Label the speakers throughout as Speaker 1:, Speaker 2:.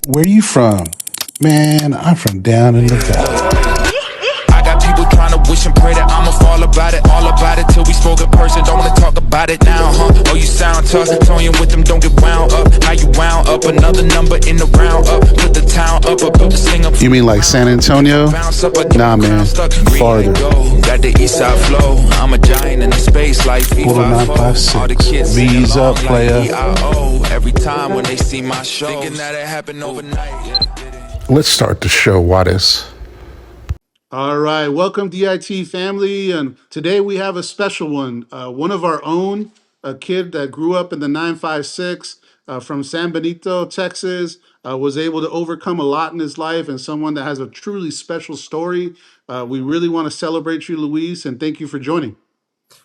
Speaker 1: Where you from? Man, I'm from down in the valley.
Speaker 2: I got people trying to wish and pray that I'ma fall about it, all about it till we spoke in person. Don't wanna talk about it now, huh? Oh, you sound tough, toying with them, don't get wound up. How you wound up? Another number in the round up. Put the town up, I built the sling up.
Speaker 1: You mean like San Antonio? Nah, man, farther.
Speaker 2: Got the east side flow. I'm a giant in the space like
Speaker 1: Portal
Speaker 2: FIFA. All the
Speaker 1: 956.
Speaker 2: kids
Speaker 1: V's
Speaker 2: sing along
Speaker 1: up, player.
Speaker 2: like EIO. Every time when they see my show, thinking that it happened overnight.
Speaker 1: Let's start the show, Wattis.
Speaker 3: All right, welcome DIT family, and today we have a special one. One of our own, a kid that grew up in the 956 from San Benito, Texas, was able to overcome a lot in his life, and someone that has a truly special story. We really want to celebrate you, Luis, and thank you for joining.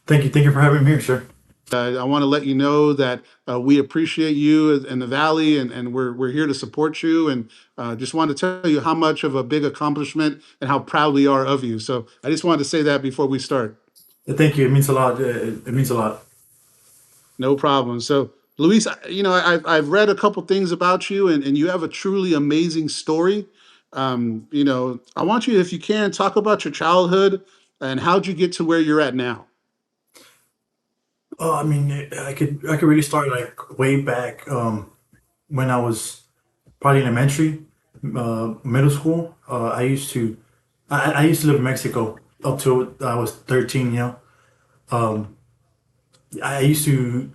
Speaker 4: Thank you. Thank you for having me here, sir.
Speaker 3: I want to let you know that we appreciate you in the Valley, and we're here to support you. And just want to tell you how much of a big accomplishment and how proud we are of you. So I just wanted to say that before we start.
Speaker 4: Thank you. It means a lot. It means a lot.
Speaker 3: No problem. So, Luis, I've read a couple things about you, and you have a truly amazing story. I want you, if you can, talk about your childhood and how'd you get to where you're at now.
Speaker 4: Oh, I mean, I could really start like way back when I was probably elementary, middle school. I used to live in Mexico up till I was 13. I used to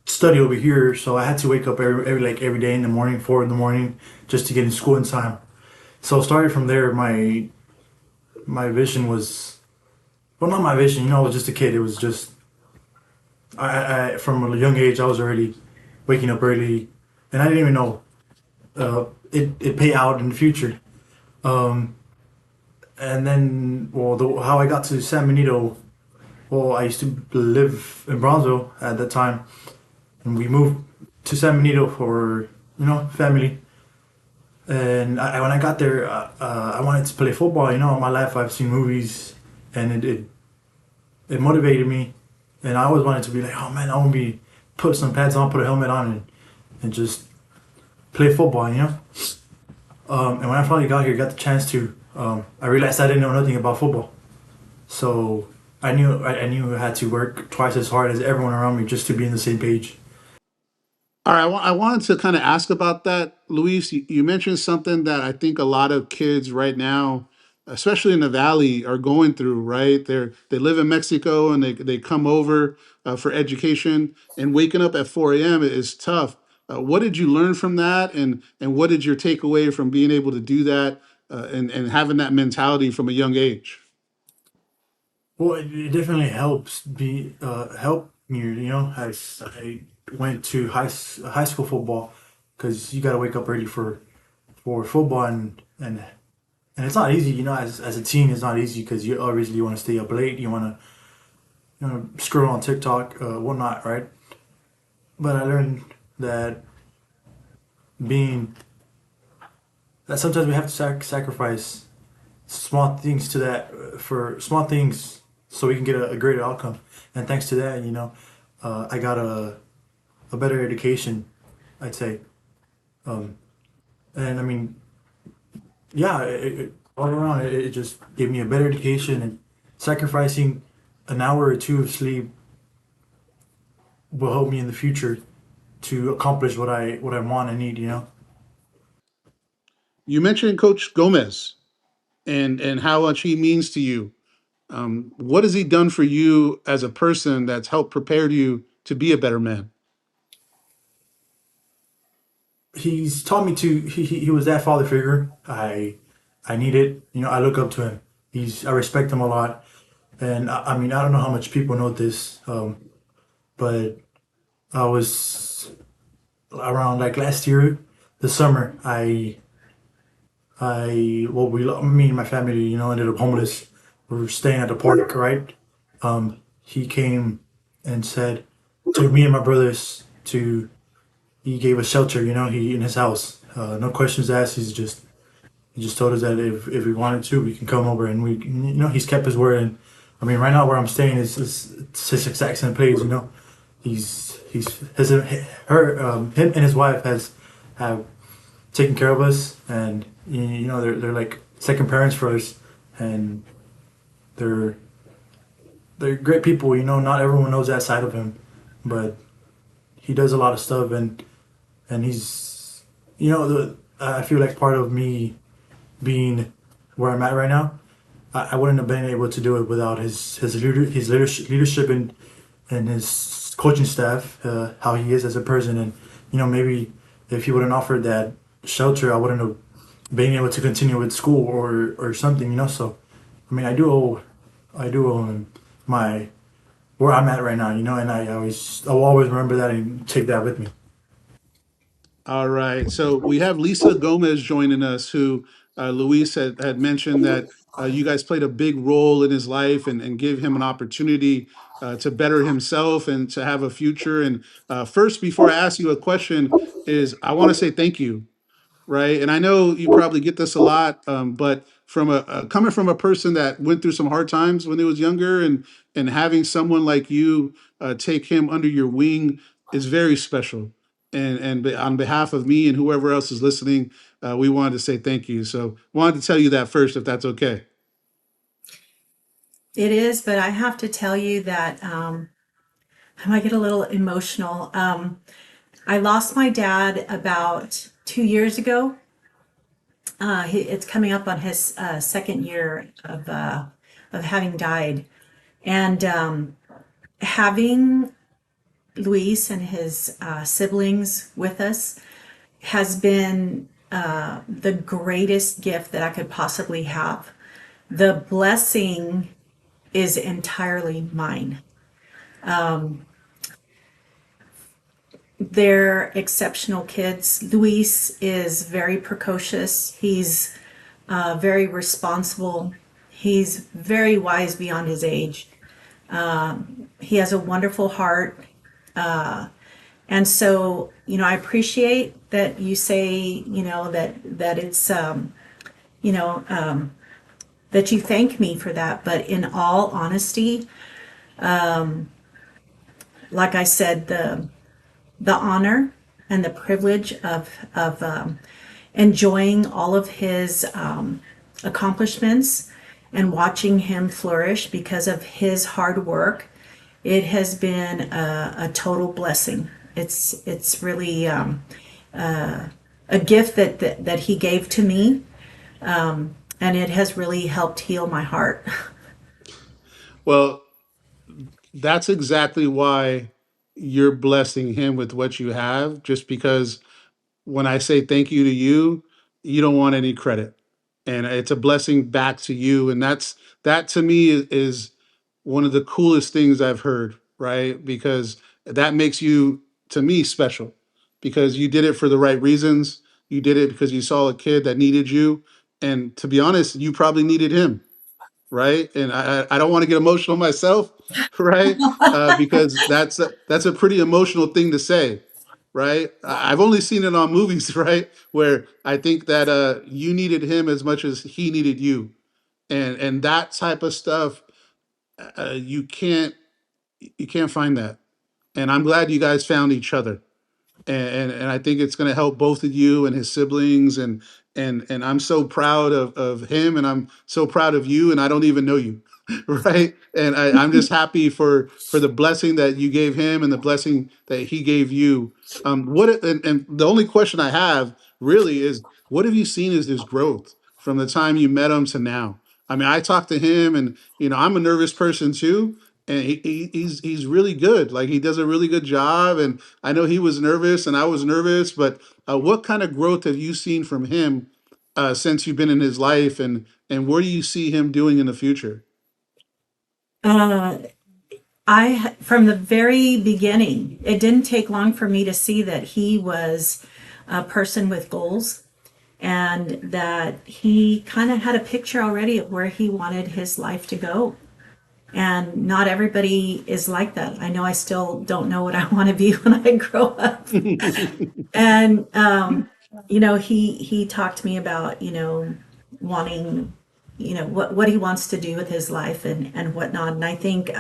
Speaker 4: study over here, so I had to wake up every day in the morning, 4 in the morning, just to get in school in time. So started from there. My vision was, well, not my vision. I was just a kid. It was just I from a young age I was already waking up early, and I didn't even know it pay out in the future. Um, and then, well, how I got to San Benito. Well, I used to live in Bronzeville at that time, and we moved to San Benito for family. And when I got there, I wanted to play football. All my life I've seen movies, and it motivated me. And I always wanted to be like, oh man, I want to put some pads on, put a helmet on, and just play football. And when I finally got here, got the chance to, I realized I didn't know nothing about football. So I knew I had to work twice as hard as everyone around me just to be on the same page.
Speaker 3: All right, I wanted to kind of ask about that, Luis. You mentioned something that I think a lot of kids right now, especially in the Valley, are going through. Right, they live in Mexico and they come over for education, and waking up at 4 a.m. is tough. What did you learn from that, and what did your takeaway from being able to do that and having that mentality from a young age?
Speaker 4: Well, it definitely help me. As I went to high school football, because you got to wake up early for football, and it's not easy. As a teen, it's not easy because you obviously want to stay up late. You want to scroll on TikTok, whatnot, right? But I learned that being that sometimes we have to sacrifice small things to that for small things so we can get a greater outcome. And thanks to that, I got a better education, I'd say. Um, and I mean, yeah, all around it just gave me a better education, and sacrificing an hour or two of sleep will help me in the future to accomplish what I want and need.
Speaker 3: You mentioned Coach Gomez and how much he means to you. What has he done for you as a person that's helped prepare you to be a better man?
Speaker 4: He's taught me to. He was that father figure I needed. I look up to him. I respect him a lot, and I mean I don't know how much people know this, but I was around like last year, the summer. Me and my family, ended up homeless. We were staying at the park, right? He came and said to me and my brothers to. He gave us shelter, he in his house. No questions asked. He just told us that if we wanted to, we can come over, and he's kept his word. And I mean, right now where I'm staying is it's his exact same place. He's his her him and his wife have taking care of us, and you know they're like second parents for us, and they're they're great people. You know, not everyone knows that side of him, but he does a lot of stuff, and he's you know I feel like part of me being where I'm at right now. I wouldn't have been able to do it without his leadership and his coaching staff, how he is as a person, and you know maybe if he wouldn't offered that shelter, I wouldn't have been able to continue with school or something, you know. So, I mean, I do owe him my where I'm at right now, you know, and I will always remember that and take that with me.
Speaker 3: All right. So we have Lisa Gomez joining us, who Luis had mentioned that you guys played a big role in his life and give him an opportunity to better himself and to have a future. And first, before I ask you a question, is I want to say thank you, right? And I know you probably get this a lot, but from coming from a person that went through some hard times when he was younger, and having someone like you take him under your wing is very special. On behalf of me and whoever else is listening, we wanted to say thank you. So wanted to tell you that first, if that's okay.
Speaker 5: It is, but I have to tell you that I might get a little emotional. I lost my dad about 2 years ago. It's coming up on his second year of having died, and having Luis and his siblings with us has been the greatest gift that I could possibly have. The blessing is entirely mine. They're exceptional kids. Luis is very precocious. He's very responsible. He's very wise beyond his age. He has a wonderful heart. And so, you know, I appreciate that you say, you know, that it's, you know, that you thank me for that. But in all honesty, like I said, the honor and the privilege of enjoying all of his accomplishments and watching him flourish because of his hard work, it has been a total blessing. It's really a gift that he gave to me, and it has really helped heal my heart.
Speaker 3: Well, that's exactly why you're blessing him with what you have, just because when I say thank you to you, you don't want any credit. And it's a blessing back to you. And that to me is one of the coolest things I've heard, right? Because that makes you, to me, special, because you did it for the right reasons. You did it because you saw a kid that needed you. And to be honest, you probably needed him, right? And I don't want to get emotional myself, right? Because that's a pretty emotional thing to say, right? I've only seen it on movies, right? Where I think that you needed him as much as he needed you, and that type of stuff, you can't find that. And I'm glad you guys found each other, and I think it's going to help both of you and his siblings, and I'm so proud of him, and I'm so proud of you, and I don't even know you, right? And I'm just happy for the blessing that you gave him and the blessing that he gave you. And the only question I have really is, what have you seen as this growth from the time you met him to now? I mean, I talked to him, and I'm a nervous person too, and he's really good. Like, he does a really good job, and I know he was nervous and I was nervous, but what kind of growth have you seen from him since you've been in his life, and where do you see him doing in the future?
Speaker 5: Uh, from the very beginning, it didn't take long for me to see that he was a person with goals, and that he kind of had a picture already of where he wanted his life to go. And not everybody is like that. I know I still don't know what I want to be when I grow up. And you know, he talked to me about, you know, wanting, you know, what he wants to do with his life and whatnot. And I think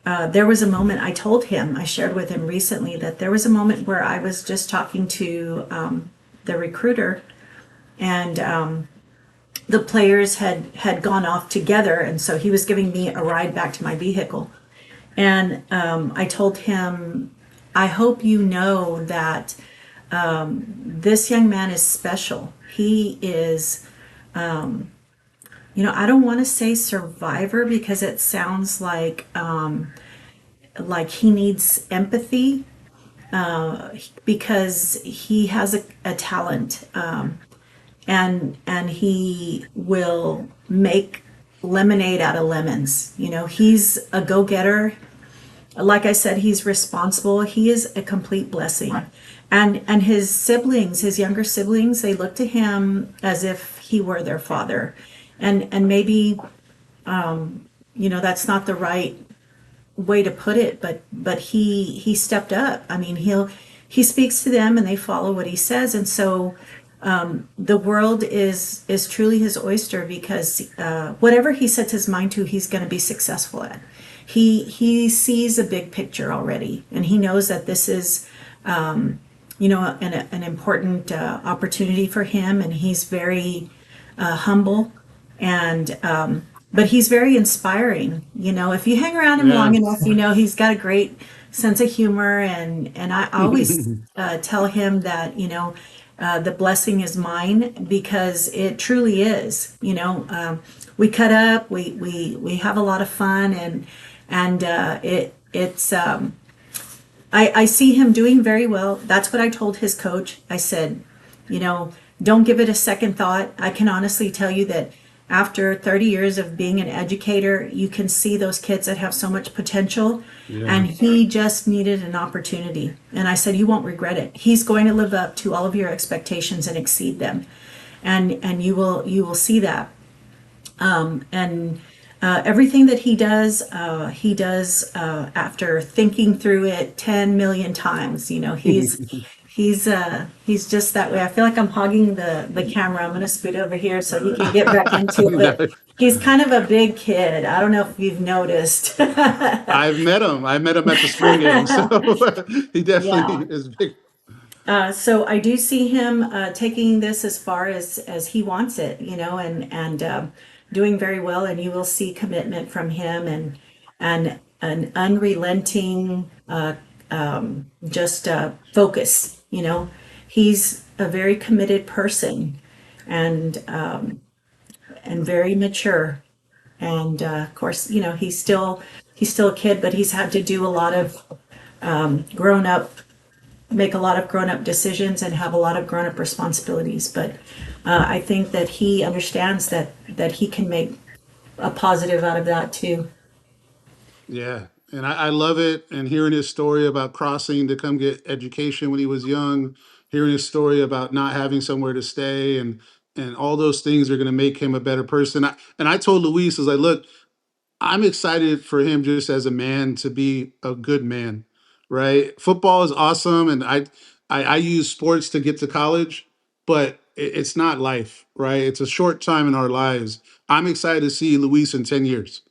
Speaker 5: there was a moment I told him, I shared with him recently, that there was a moment where I was just talking to the recruiter, and the players had gone off together, and so he was giving me a ride back to my vehicle. And I told him, I hope you know that this young man is special. He is, I don't want to say survivor because it sounds like he needs empathy, because he has a talent, and he will make lemonade out of lemons. He's a go-getter. Like I said, he's responsible. He is a complete blessing. And his siblings, his younger siblings, they look to him as if he were their father. And maybe that's not the right way to put it, but he stepped up. I mean, he speaks to them and they follow what he says. And so the world is truly his oyster, because whatever he sets his mind to, he's going to be successful at. He sees a big picture already, and he knows that this is an important opportunity for him, and he's very humble, and but he's very inspiring. If you hang around him
Speaker 3: Yeah.
Speaker 5: long enough, he's got a great sense of humor, and I always tell him that the blessing is mine, because it truly is. We cut up, we have a lot of fun, and it's I see him doing very well. That's what I told his coach. I said, don't give it a second thought. I can honestly tell you that after 30 years of being an educator, you can see those kids that have so much potential,
Speaker 3: Yeah.
Speaker 5: and he just needed an opportunity. And I said, you won't regret it. He's going to live up to all of your expectations and exceed them. And you will see that. And everything that he does after thinking through it 10 million times. He's just that way. I feel like I'm hogging the camera. I'm going to scoot over here so he can get back into it. He's kind of a big kid. I don't know if you've noticed.
Speaker 3: I've met him. I met him at the spring game, so he definitely
Speaker 5: Yeah.
Speaker 3: is big.
Speaker 5: So I do see him taking this as far as he wants it, and doing very well. And you will see commitment from him, and an unrelenting just focus. He's a very committed person, and very mature. And of course, he's still a kid, but he's had to do a lot of grown up make a lot of grown-up decisions and have a lot of grown-up responsibilities. But I think that he understands that he can make a positive out of that too.
Speaker 3: Yeah, and I love it. And hearing his story about crossing to come get education when he was young, hearing his story about not having somewhere to stay, and all those things are going to make him a better person. And I told Luis, I was like, look, I'm excited for him just as a man to be a good man, right? Football is awesome, and I use sports to get to college, but it's not life, right? It's a short time in our lives. I'm excited to see Luis in 10 years,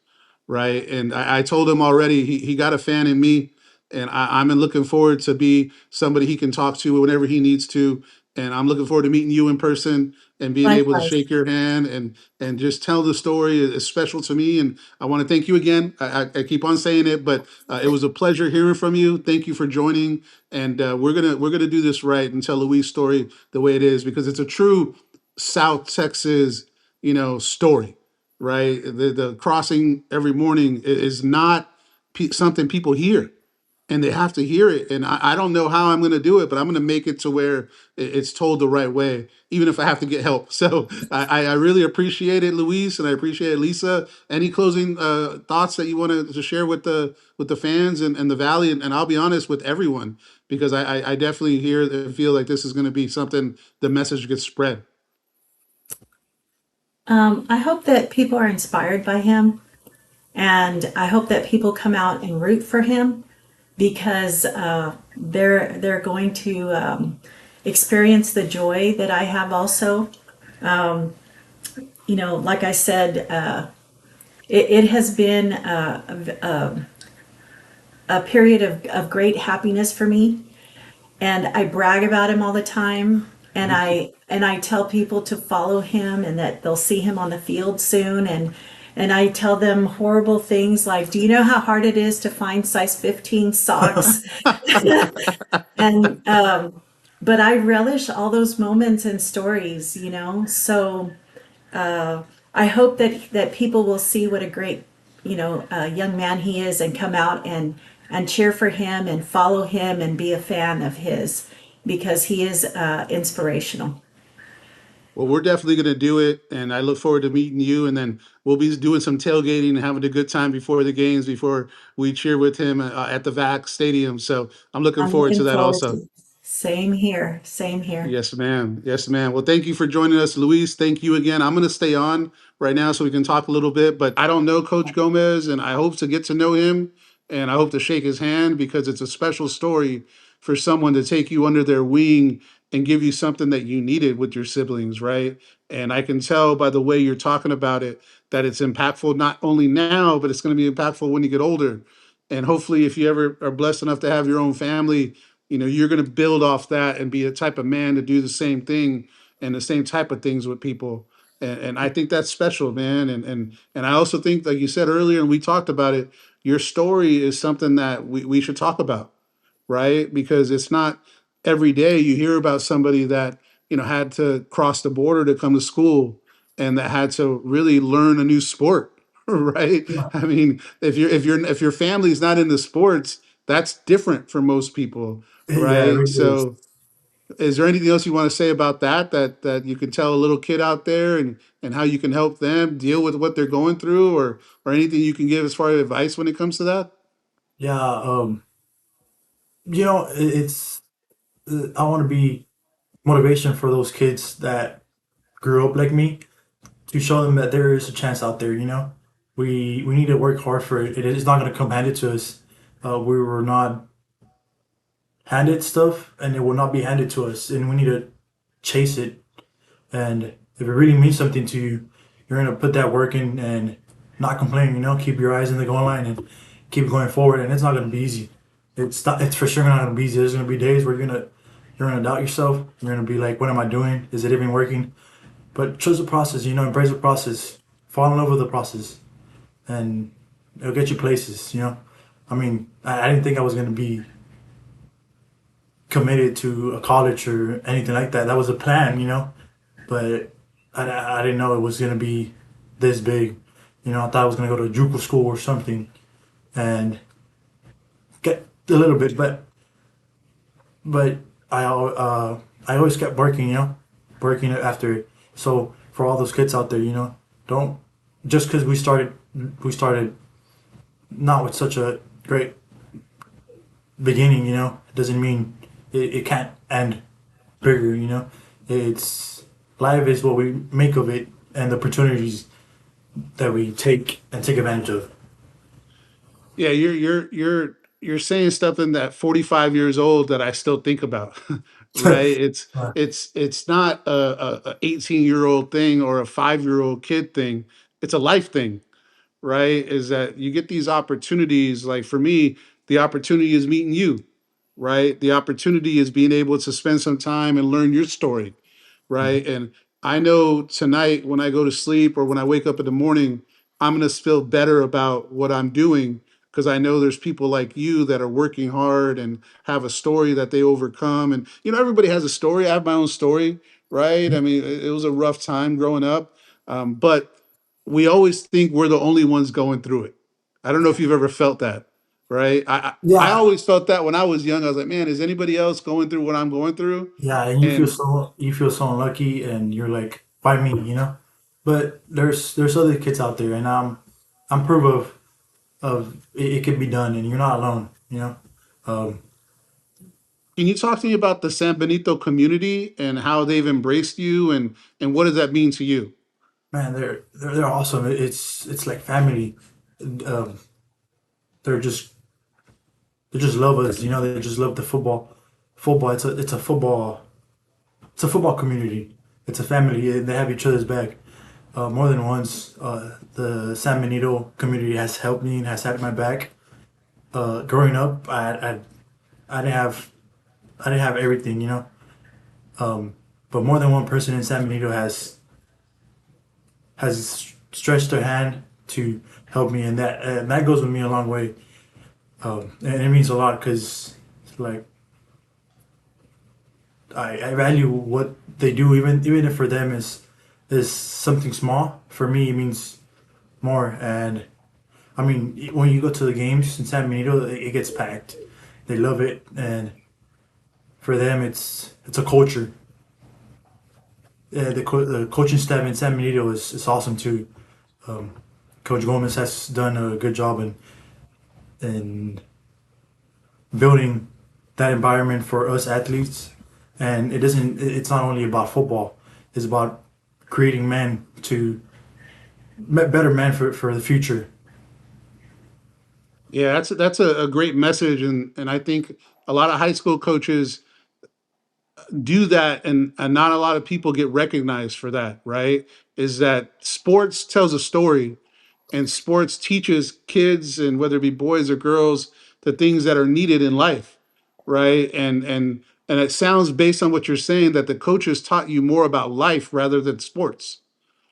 Speaker 3: right? And I told him already he got a fan in me, and I'm looking forward to be somebody he can talk to whenever he needs to. And I'm looking forward to meeting you in person and being able to
Speaker 5: Likewise.
Speaker 3: shake your hand and just tell the story. Is special to me, and I want to thank you again. I keep on saying it, but it was a pleasure hearing from you. Thank you for joining, and we're gonna do this right and tell Louis' story the way it is, because it's a true South Texas, story, right? The crossing every morning is not something people hear, and they have to hear it. And I don't know how I'm going to do it, but I'm going to make it to where it's told the right way, even if I have to get help. So I really appreciate it, Luis, and I appreciate it, Lisa. Any closing thoughts that you want to share with the fans and the Valley, and I'll be honest, with everyone, because I definitely hear and feel like this is going to be something, the message gets spread.
Speaker 5: I hope that people are inspired by him, and I hope that people come out and root for him, because they're going to experience the joy that I have also. Like I said, it has been a period of great happiness for me, and I brag about him all the time. And I tell people to follow him and that they'll see him on the field soon. And I tell them horrible things like, do you know how hard it is to find size 15 socks? And but I relish all those moments and stories, you know. So I hope that people will see what a great, young man he is, and come out and cheer for him and follow him and be a fan of his, because he is inspirational.
Speaker 3: Well, we're definitely going to do it, and I look forward to meeting you. And then we'll be doing some tailgating and having a good time before the games, before we cheer with him at the VAC Stadium. So I'm looking
Speaker 5: I'm
Speaker 3: forward to
Speaker 5: looking
Speaker 3: that
Speaker 5: forward
Speaker 3: also.
Speaker 5: to. Same here. Same here.
Speaker 3: Yes, ma'am. Yes, ma'am. Well, thank you for joining us, Luis. Thank you again. I'm going to stay on right now so we can talk a little bit, but I don't know Coach Gomez, and I hope to get to know him, and I hope to shake his hand because it's a special story for someone to take you under their wing and give you something that you needed with your siblings, right? And I can tell by the way you're talking about it that it's impactful not only now, but it's going to be impactful when you get older. And hopefully, if you ever are blessed enough to have your own family, you're going to build off that and be a type of man to do the same thing and the same type of things with people. And I think that's special, man. And I also think, like you said earlier, and we talked about it, your story is something that we should talk about, right? Because it's not every day you hear about somebody that had to cross the border to come to school and that had to really learn a new sport, right? I mean, if your family's not into sports, that's different for most people,
Speaker 4: Yeah, it
Speaker 3: right?
Speaker 4: really is.
Speaker 3: So, is there anything else you want to say about that you can tell a little kid out there, and how you can help them deal with what they're going through, or anything you can give as far as advice when it comes to that?
Speaker 4: Yeah, it's I want to be motivation for those kids that grew up like me, to show them that there is a chance out there. We need to work hard for it. It is not going to come handed to us. We were not handed stuff, and it will not be handed to us, and we need to chase it. And if it really means something to you, you're gonna put that work in and not complain. Keep your eyes in the goal line and keep going forward. And it's not gonna be easy. It's not. It's for sure not gonna be easy. There's gonna be days where you're gonna doubt yourself. You're gonna be like, "What am I doing? Is it even working?" But trust the process. Embrace the process. Fall in love with the process, and it'll get you places. I mean, I didn't think I was gonna be committed to a college or anything like that. That was a plan. But I didn't know it was gonna be this big. I thought I was gonna go to a JUCO school or something and get a little bit, but I always kept working. Working after it. So for all those kids out there, don't just because we started not with such a great beginning. It doesn't mean it can't end bigger. It's life is what we make of it and the opportunities that we take advantage of.
Speaker 3: Yeah, you're saying stuff in that 45 years old that I still think about, right?
Speaker 4: Uh,
Speaker 3: It's not a 18-year-old thing or a 5-year-old kid thing. It's a life thing, right? Is that you get these opportunities. Like for me, the opportunity is meeting you, right? The opportunity is being able to spend some time and learn your story, right? And I know tonight when I go to sleep or when I wake up in the morning, I'm going to feel better about what I'm doing because I know there's people like you that are working hard and have a story that they overcome. And, everybody has a story. I have my own story, right? I mean, it was a rough time growing up. But we always think we're the only ones going through it. I don't know if you've ever felt that, right? I
Speaker 4: yeah,
Speaker 3: always felt that when I was young. I was like, man, is anybody else going through what I'm going through?
Speaker 4: yeah, and
Speaker 3: And
Speaker 4: you feel so unlucky, and you're like, why me? But there's other kids out there, and I'm proof of it can be done, and you're not alone. Um,
Speaker 3: can you talk to me about the San Benito community and how they've embraced you and what does that mean to you?
Speaker 4: Man, they're awesome. It's like family. Um, they're just they just love us. They just love the football. Football. It's a football community. It's a family. They have each other's back. More than once, the San Benito community has helped me and has had my back. Growing up, I didn't have everything. but more than one person in San Benito has stretched their hand to help me, and that goes with me a long way. And it means a lot because like I value what they do, even if for them is something small. For me, it means more. And I mean, when you go to the games in San Benito, it gets packed. They love it, and for them, it's a culture. The coaching staff in San Benito is awesome too. Coach Gomez has done a good job in building that environment for us athletes. And it's not only about football. It's about creating men to better men for the future.
Speaker 3: Yeah, that's a great message, and I think a lot of high school coaches do that, and not a lot of people get recognized for that, right? Is that sports tells a story, and sports teaches kids, and whether it be boys or girls, the things that are needed in life, right? And it sounds, based on what you're saying, that the coaches taught you more about life rather than sports,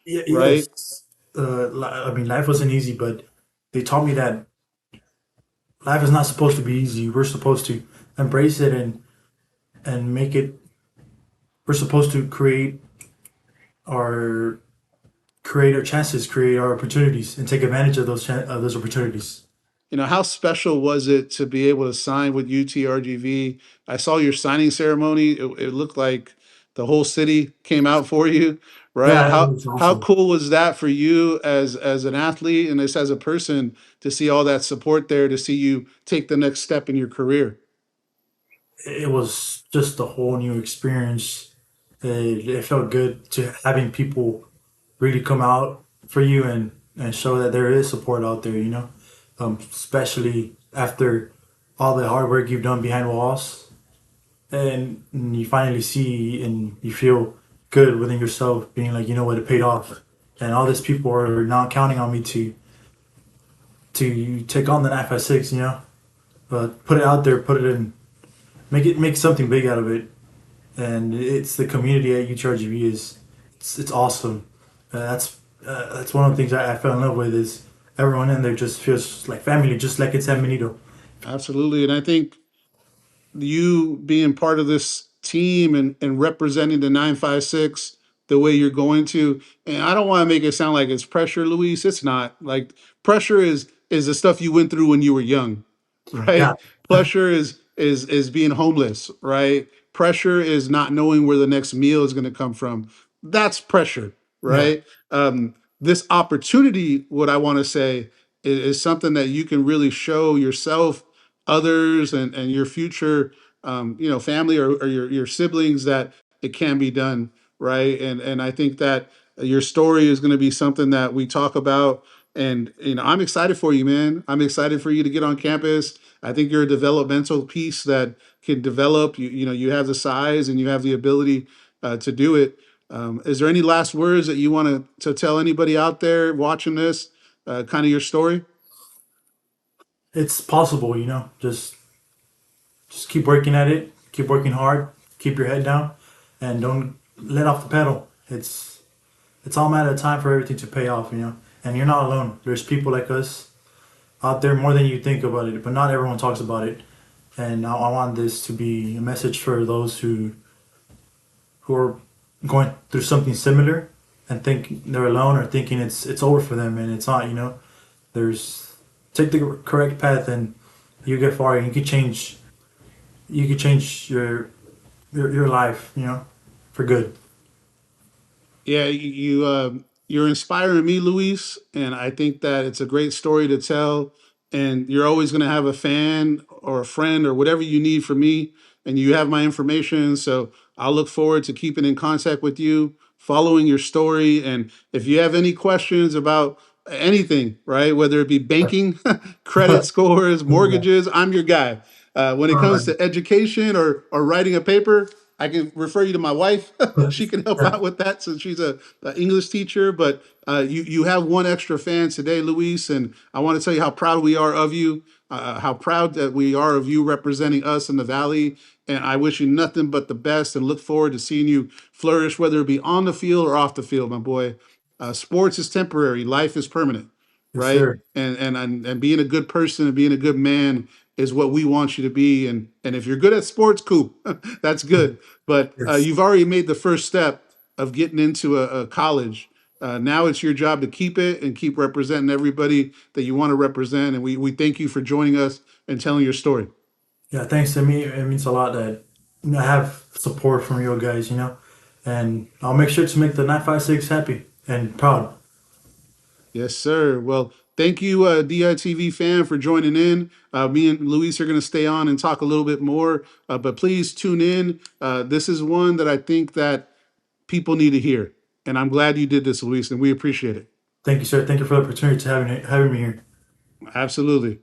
Speaker 3: right?
Speaker 4: Yes. I mean, life wasn't easy, but they taught me that life is not supposed to be easy. We're supposed to embrace it and make it. We're supposed to our create our chances, create our opportunities, and take advantage of those opportunities.
Speaker 3: How special was it to be able to sign with UTRGV? I saw your signing ceremony. It looked like the whole city came out for you, right?
Speaker 4: Yeah, it
Speaker 3: How
Speaker 4: was
Speaker 3: how
Speaker 4: awesome.
Speaker 3: cool was that for you as an athlete and as a person, to see all that support there, to see you take the next step in your career?
Speaker 4: It was just a whole new experience. It felt good to having people really come out for you and show that there is support out there. Especially after all the hard work you've done behind walls, and you finally see and you feel good within yourself, being like, you know what, it paid off, and all these people are now counting on me to take on the 956. But put it out there, put it in, make something big out of it. And it's the community at UTRGV it's awesome. That's one of the things I fell in love with is everyone in there just feels like family, just like it's San Benito.
Speaker 3: Absolutely. And I think you being part of this team and representing the 956 the way you're going to, and I don't want to make it sound like it's pressure, Luis. It's not. Like, pressure is the stuff you went through when you were young,
Speaker 4: Yeah,
Speaker 3: right? Pressure is being homeless, right? Pressure is not knowing where the next meal is going to come from. That's pressure,
Speaker 4: yeah.
Speaker 3: right? This opportunity, what I want to say, is something that you can really show yourself, others, and your future, family, or your siblings, that it can be done, right? And I think that your story is going to be something that we talk about. And I'm excited for you, man. I'm excited for you to get on campus. I think you're a developmental piece that can develop. You have the size and you have the ability to do it. Is there any last words that you want to tell anybody out there watching this, kind of your story?
Speaker 4: It's possible, just keep working at it, keep working hard, keep your head down, and don't let off the pedal. It's all a matter of time for everything to pay off. And you're not alone. There's people like us out there more than you think about it, but not everyone talks about it. And I want this to be a message for those who are going through something similar and think they're alone or thinking it's over for them, and it's not. There's take the correct path and you get far, and you could change your life, for good.
Speaker 3: Yeah, you're inspiring me, Luis, and I think that it's a great story to tell. And you're always going to have a fan or a friend or whatever you need from me, and you have my information. So I'll look forward to keeping in contact with you, following your story. And if you have any questions about anything, right, whether it be banking, credit scores,
Speaker 4: Yeah.
Speaker 3: mortgages, I'm your guy. When it
Speaker 4: All
Speaker 3: comes
Speaker 4: right.
Speaker 3: to education or writing a paper, I can refer you to my wife. She can help
Speaker 4: Yeah.
Speaker 3: out with that, since she's a English teacher. But you have one extra fan today, Luis, and I want to tell you how proud we are of you. how proud that we are of you representing us in the Valley. And I wish you nothing but the best and look forward to seeing you flourish, whether it be on the field or off the field, my boy. Sports is temporary, life is permanent,
Speaker 4: Yes,
Speaker 3: right?
Speaker 4: sir.
Speaker 3: And being a good person and being a good man is what we want you to be. And if you're good at sports, cool, that's good. But
Speaker 4: Yes.
Speaker 3: you've already made the first step of getting into a college. Now it's your job to keep it and keep representing everybody that you want to represent. And we thank you for joining us and telling your story.
Speaker 4: Yeah, thanks to me. It means a lot that I have support from you guys, and I'll make sure to make the 956 happy and proud.
Speaker 3: Yes, sir. Well, thank you, DITV fan, for joining in. Me and Luis are going to stay on and talk a little bit more, but please tune in. This is one that I think that people need to hear, and I'm glad you did this, Luis, and we appreciate it.
Speaker 4: Thank you, sir. Thank you for the opportunity to having me here.
Speaker 3: Absolutely.